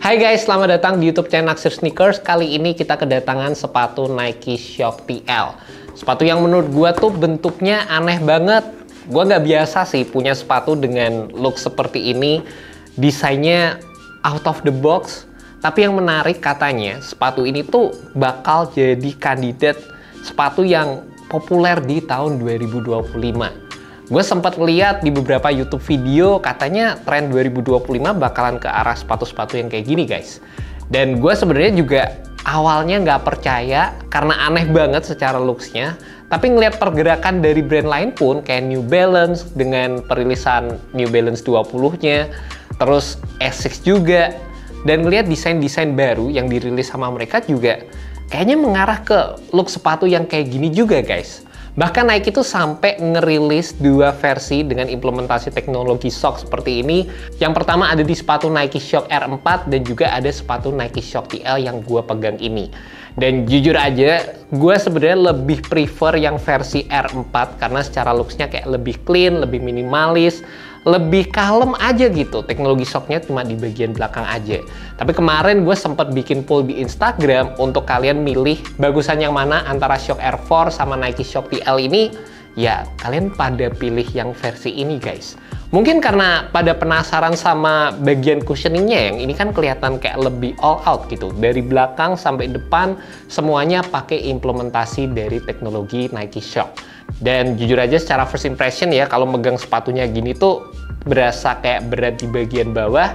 Hai guys, selamat datang di YouTube channel Naksir Sneakers. Kali ini kita kedatangan sepatu Nike Shox TL. Sepatu yang menurut gua tuh bentuknya aneh banget. Gua nggak biasa sih punya sepatu dengan look seperti ini. Desainnya out of the box. Tapi yang menarik katanya, sepatu ini tuh bakal jadi kandidat sepatu yang populer di tahun 2025. Gue sempat lihat di beberapa YouTube video, katanya tren 2025 bakalan ke arah sepatu-sepatu yang kayak gini guys. Dan gue sebenarnya juga awalnya nggak percaya karena aneh banget secara looksnya. Tapi ngelihat pergerakan dari brand lain pun kayak New Balance dengan perilisan New Balance 20-nya, terus Asics juga. Dan ngelihat desain-desain baru yang dirilis sama mereka juga kayaknya mengarah ke look sepatu yang kayak gini juga guys. Bahkan Nike itu sampai ngerilis dua versi dengan implementasi teknologi Shox seperti ini. Yang pertama ada di sepatu Nike Shox R4 dan juga ada sepatu Nike Shox TL yang gue pegang ini. Dan jujur aja, gue sebenarnya lebih prefer yang versi R4 karena secara looksnya kayak lebih clean, lebih minimalis, lebih kalem aja gitu. Teknologi Shox-nya cuma di bagian belakang aja. Tapi kemarin gue sempat bikin poll di Instagram untuk kalian milih bagusan yang mana antara Shox R4 sama Nike Shox TL ini. Ya, kalian pada pilih yang versi ini guys. Mungkin karena pada penasaran sama bagian cushioningnya yang ini kan kelihatan kayak lebih all out gitu. Dari belakang sampai depan semuanya pakai implementasi dari teknologi Nike Shox. Dan jujur aja secara first impression ya, kalau megang sepatunya gini tuh berasa kayak berat di bagian bawah.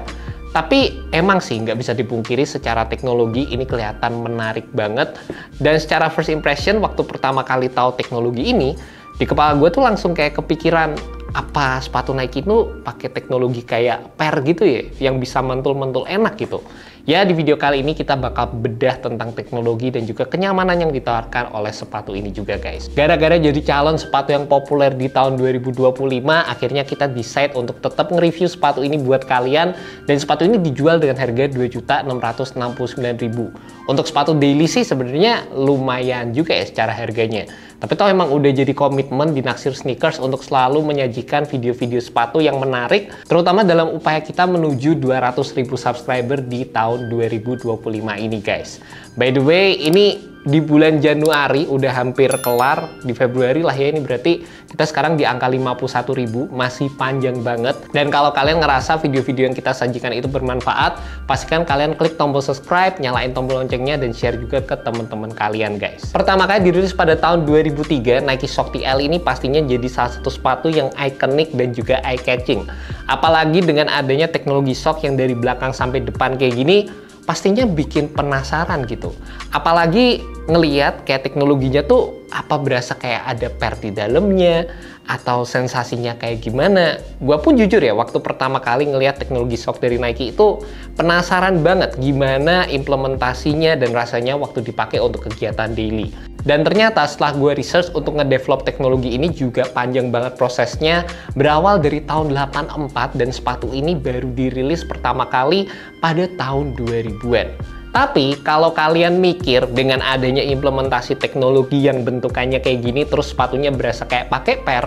Tapi emang sih nggak bisa dipungkiri secara teknologi ini kelihatan menarik banget. Dan secara first impression waktu pertama kali tahu teknologi ini, di kepala gue tuh langsung kayak kepikiran, apa sepatu Nike itu pakai teknologi kayak per gitu ya, yang bisa mentul-mentul enak gitu. Ya, di video kali ini kita bakal bedah tentang teknologi dan juga kenyamanan yang ditawarkan oleh sepatu ini juga guys. Gara-gara jadi calon sepatu yang populer di tahun 2025, akhirnya kita decide untuk tetap nge-review sepatu ini buat kalian. Dan sepatu ini dijual dengan harga Rp2.669.000. Untuk sepatu daily sih sebenarnya lumayan juga ya secara harganya. Tapi toh emang udah jadi komitmen di Naksir Sneakers untuk selalu menyajikan video-video sepatu yang menarik, terutama dalam upaya kita menuju 200.000 subscriber di tahun 2025 ini guys. By the way, ini di bulan Januari udah hampir kelar, di Februari lah ya, ini berarti kita sekarang di angka 51.000, masih panjang banget. Dan kalau kalian ngerasa video-video yang kita sajikan itu bermanfaat, pastikan kalian klik tombol subscribe, nyalain tombol loncengnya, dan share juga ke teman-teman kalian guys. Pertama kali dirilis pada tahun 2003, Nike Shox TL ini pastinya jadi salah satu sepatu yang ikonik dan juga eye-catching. Apalagi dengan adanya teknologi Shox yang dari belakang sampai depan kayak gini, pastinya bikin penasaran gitu. Apalagi ngeliat kayak teknologinya tuh apa berasa kayak ada per di dalamnya atau sensasinya kayak gimana. Gua pun jujur ya, waktu pertama kali ngeliat teknologi Shox dari Nike itu penasaran banget gimana implementasinya dan rasanya waktu dipakai untuk kegiatan daily. Dan ternyata setelah gue research untuk ngedevelop teknologi ini juga panjang banget prosesnya. Berawal dari tahun 84 dan sepatu ini baru dirilis pertama kali pada tahun 2000-an. Tapi kalau kalian mikir dengan adanya implementasi teknologi yang bentukannya kayak gini terus sepatunya berasa kayak pakai per,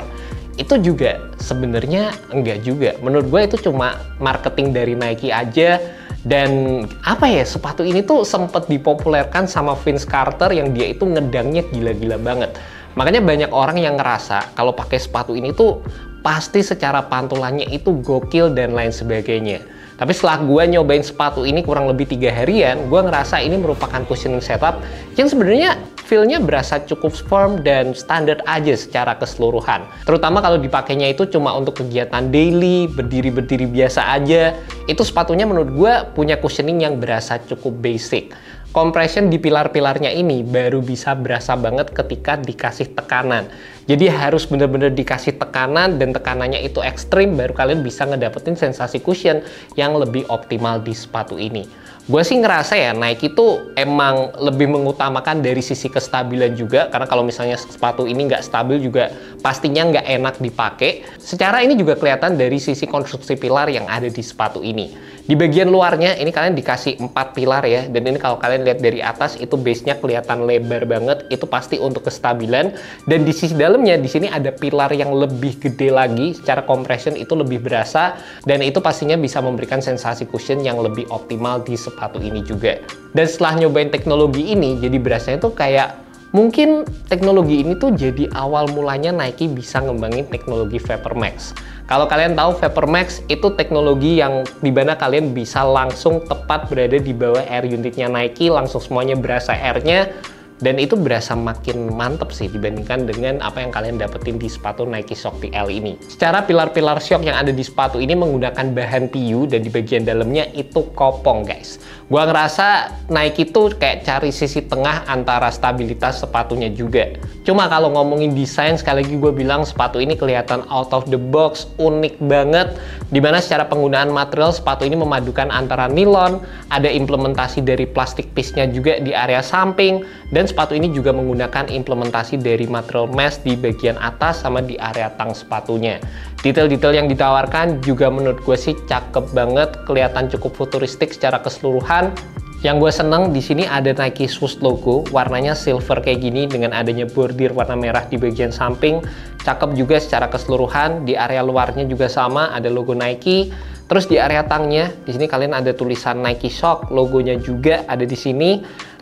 itu juga sebenarnya enggak juga. Menurut gue itu cuma marketing dari Nike aja. Dan apa ya, sepatu ini tuh sempet dipopulerkan sama Vince Carter yang dia itu ngedangnya gila-gila banget. Makanya banyak orang yang ngerasa kalau pakai sepatu ini tuh pasti secara pantulannya itu gokil dan lain sebagainya. Tapi setelah gue nyobain sepatu ini kurang lebih 3 harian, gue ngerasa ini merupakan cushioning setup yang sebenarnya feel-nya berasa cukup firm dan standar aja secara keseluruhan. Terutama kalau dipakainya itu cuma untuk kegiatan daily, berdiri-berdiri biasa aja, itu sepatunya menurut gue punya cushioning yang berasa cukup basic. Compression di pilar-pilarnya ini baru bisa berasa banget ketika dikasih tekanan. Jadi harus bener-bener dikasih tekanan dan tekanannya itu ekstrim baru kalian bisa ngedapetin sensasi cushion yang lebih optimal di sepatu ini. Gue sih ngerasa ya Nike itu emang lebih mengutamakan dari sisi kestabilan juga, karena kalau misalnya sepatu ini nggak stabil juga pastinya nggak enak dipakai. Secara ini juga kelihatan dari sisi konstruksi pilar yang ada di sepatu ini. Di bagian luarnya ini kalian dikasih 4 pilar ya, dan ini kalau kalian lihat dari atas itu base-nya kelihatan lebar banget, itu pasti untuk kestabilan. Dan di sisi dalamnya di sini ada pilar yang lebih gede lagi, secara compression itu lebih berasa, dan itu pastinya bisa memberikan sensasi cushion yang lebih optimal di sepatu ini juga. Dan setelah nyobain teknologi ini, jadi berasanya tuh kayak mungkin teknologi ini tuh jadi awal mulanya Nike bisa ngembangin teknologi Vapor Max. Kalau kalian tahu Vapor Max itu teknologi yang dimana kalian bisa langsung tepat berada di bawah air unitnya Nike, langsung semuanya berasa airnya. Dan itu berasa makin mantep sih dibandingkan dengan apa yang kalian dapetin di sepatu Nike Shox TL ini. Secara pilar-pilar shock yang ada di sepatu ini menggunakan bahan PU dan di bagian dalamnya itu kopong guys. Gua ngerasa Nike itu kayak cari sisi tengah antara stabilitas sepatunya juga. Cuma kalau ngomongin desain, sekali lagi gue bilang sepatu ini kelihatan out of the box, unik banget. Dimana secara penggunaan material sepatu ini memadukan antara nilon, ada implementasi dari plastik piece-nya juga di area samping, dan sepatu ini juga menggunakan implementasi dari material mesh di bagian atas sama di area tang sepatunya. Detail-detail yang ditawarkan juga menurut gue sih cakep banget, kelihatan cukup futuristik secara keseluruhan. Yang gue seneng di sini ada Nike Swoosh logo, warnanya silver kayak gini dengan adanya bordir warna merah di bagian samping. Cakep juga secara keseluruhan. Di area luarnya juga sama, ada logo Nike. Terus di area tangnya, di sini kalian ada tulisan Nike Shox, logonya juga ada di sini.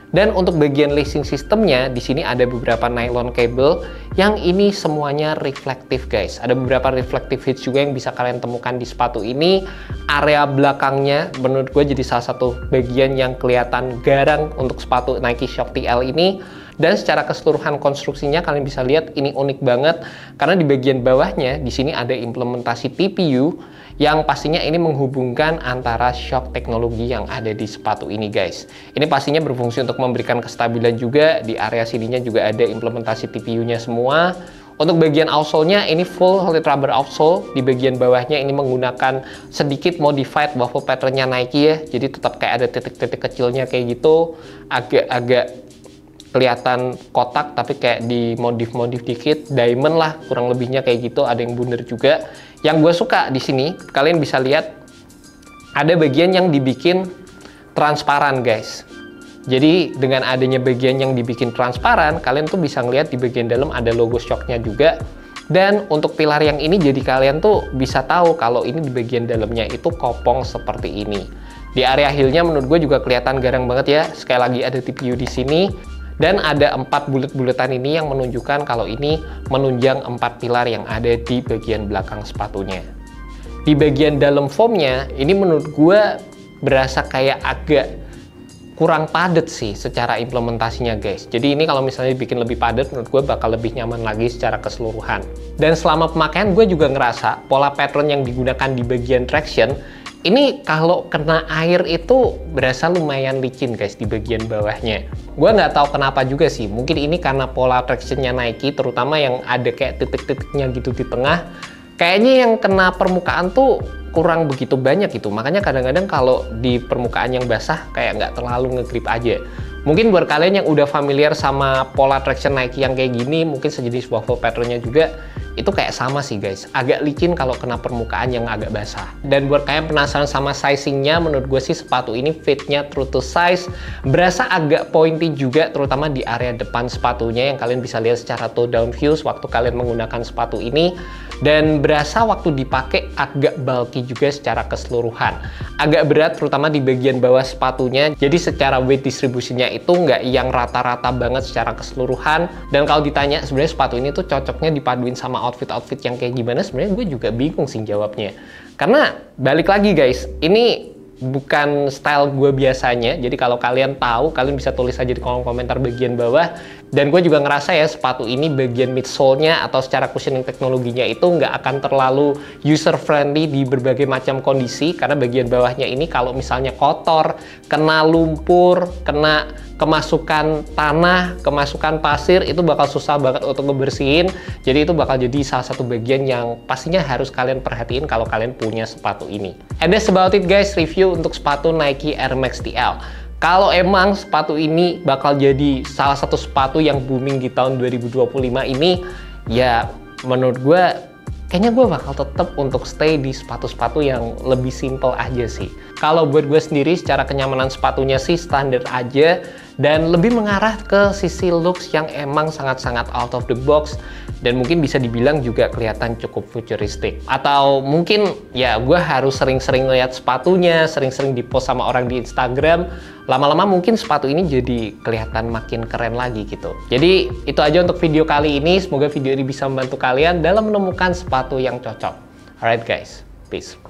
Dan untuk bagian lacing sistemnya, di sini ada beberapa nylon cable yang ini semuanya reflektif guys. Ada beberapa reflective hits juga yang bisa kalian temukan di sepatu ini. Area belakangnya menurut gue jadi salah satu bagian yang kelihatan garang untuk sepatu Nike Shox TL ini. Dan secara keseluruhan konstruksinya kalian bisa lihat ini unik banget karena di bagian bawahnya di sini ada implementasi TPU yang pastinya ini menghubungkan antara shock teknologi yang ada di sepatu ini guys. Ini pastinya berfungsi untuk memberikan kestabilan juga. Di area sininya juga ada implementasi TPU-nya semua. Untuk bagian outsole-nya ini full solid rubber outsole. Di bagian bawahnya ini menggunakan sedikit modified waffle pattern-nya Nike ya. Jadi tetap kayak ada titik-titik kecilnya kayak gitu. Agak-agak kelihatan kotak tapi kayak di modif dikit, diamond lah kurang lebihnya kayak gitu, ada yang bundar juga. Yang gue suka di sini kalian bisa lihat ada bagian yang dibikin transparan guys. Jadi dengan adanya bagian yang dibikin transparan, kalian tuh bisa ngeliat di bagian dalam ada logo Shox-nya juga. Dan untuk pilar yang ini jadi kalian tuh bisa tahu kalau ini di bagian dalamnya itu kopong seperti ini. Di area heel-nya menurut gue juga kelihatan garang banget ya. Sekali lagi ada TPU di sini. Dan ada 4 bulet-buletan ini yang menunjukkan kalau ini menunjang 4 pilar yang ada di bagian belakang sepatunya. Di bagian dalam foamnya, ini menurut gue berasa kayak agak kurang padat sih secara implementasinya guys. Jadi ini kalau misalnya dibikin lebih padat, menurut gue bakal lebih nyaman lagi secara keseluruhan. Dan selama pemakaian gue juga ngerasa pola pattern yang digunakan di bagian traction, ini kalau kena air itu berasa lumayan licin guys di bagian bawahnya. Gue nggak tahu kenapa juga sih. Mungkin ini karena pola tractionnya Nike, terutama yang ada kayak titik-titiknya gitu di tengah. Kayaknya yang kena permukaan tuh kurang begitu banyak gitu. Makanya kadang-kadang kalau di permukaan yang basah kayak nggak terlalu ngegrip aja. Mungkin buat kalian yang udah familiar sama pola traction Nike yang kayak gini, mungkin sejenis waffle patternnya juga, itu kayak sama sih guys, agak licin kalau kena permukaan yang agak basah. Dan buat kalian penasaran sama sizingnya, menurut gue sih sepatu ini fitnya true to size, berasa agak pointy juga terutama di area depan sepatunya yang kalian bisa lihat secara toe down views waktu kalian menggunakan sepatu ini. Dan berasa waktu dipakai agak bulky juga secara keseluruhan, agak berat terutama di bagian bawah sepatunya. Jadi secara weight distribusinya itu nggak yang rata-rata banget secara keseluruhan. Dan kalau ditanya sebenarnya sepatu ini tuh cocoknya dipaduin sama outfit-outfit yang kayak gimana, sebenarnya gue juga bingung sih jawabnya. Karena balik lagi guys, ini bukan style gue biasanya. Jadi kalau kalian tahu, kalian bisa tulis aja di kolom komentar bagian bawah. Dan gue juga ngerasa ya sepatu ini bagian midsole-nya atau secara cushioning teknologinya itu nggak akan terlalu user friendly di berbagai macam kondisi. Karena bagian bawahnya ini kalau misalnya kotor, kena lumpur, kena kemasukan tanah, kemasukan pasir, itu bakal susah banget untuk ngebersihin. Jadi itu bakal jadi salah satu bagian yang pastinya harus kalian perhatiin kalau kalian punya sepatu ini. And that's about it guys, review untuk sepatu Nike Air Max TL. Kalau emang sepatu ini bakal jadi salah satu sepatu yang booming di tahun 2025 ini, ya menurut gue kayaknya gue bakal tetap untuk stay di sepatu-sepatu yang lebih simple aja sih. Kalau buat gue sendiri, secara kenyamanan sepatunya sih standar aja, dan lebih mengarah ke sisi looks yang emang sangat-sangat out of the box, dan mungkin bisa dibilang juga kelihatan cukup futuristik. Atau mungkin ya gue harus sering-sering lihat sepatunya, sering-sering di-post sama orang di Instagram, lama-lama mungkin sepatu ini jadi kelihatan makin keren lagi gitu. Jadi itu aja untuk video kali ini, semoga video ini bisa membantu kalian dalam menemukan sepatu yang cocok. Alright guys, peace.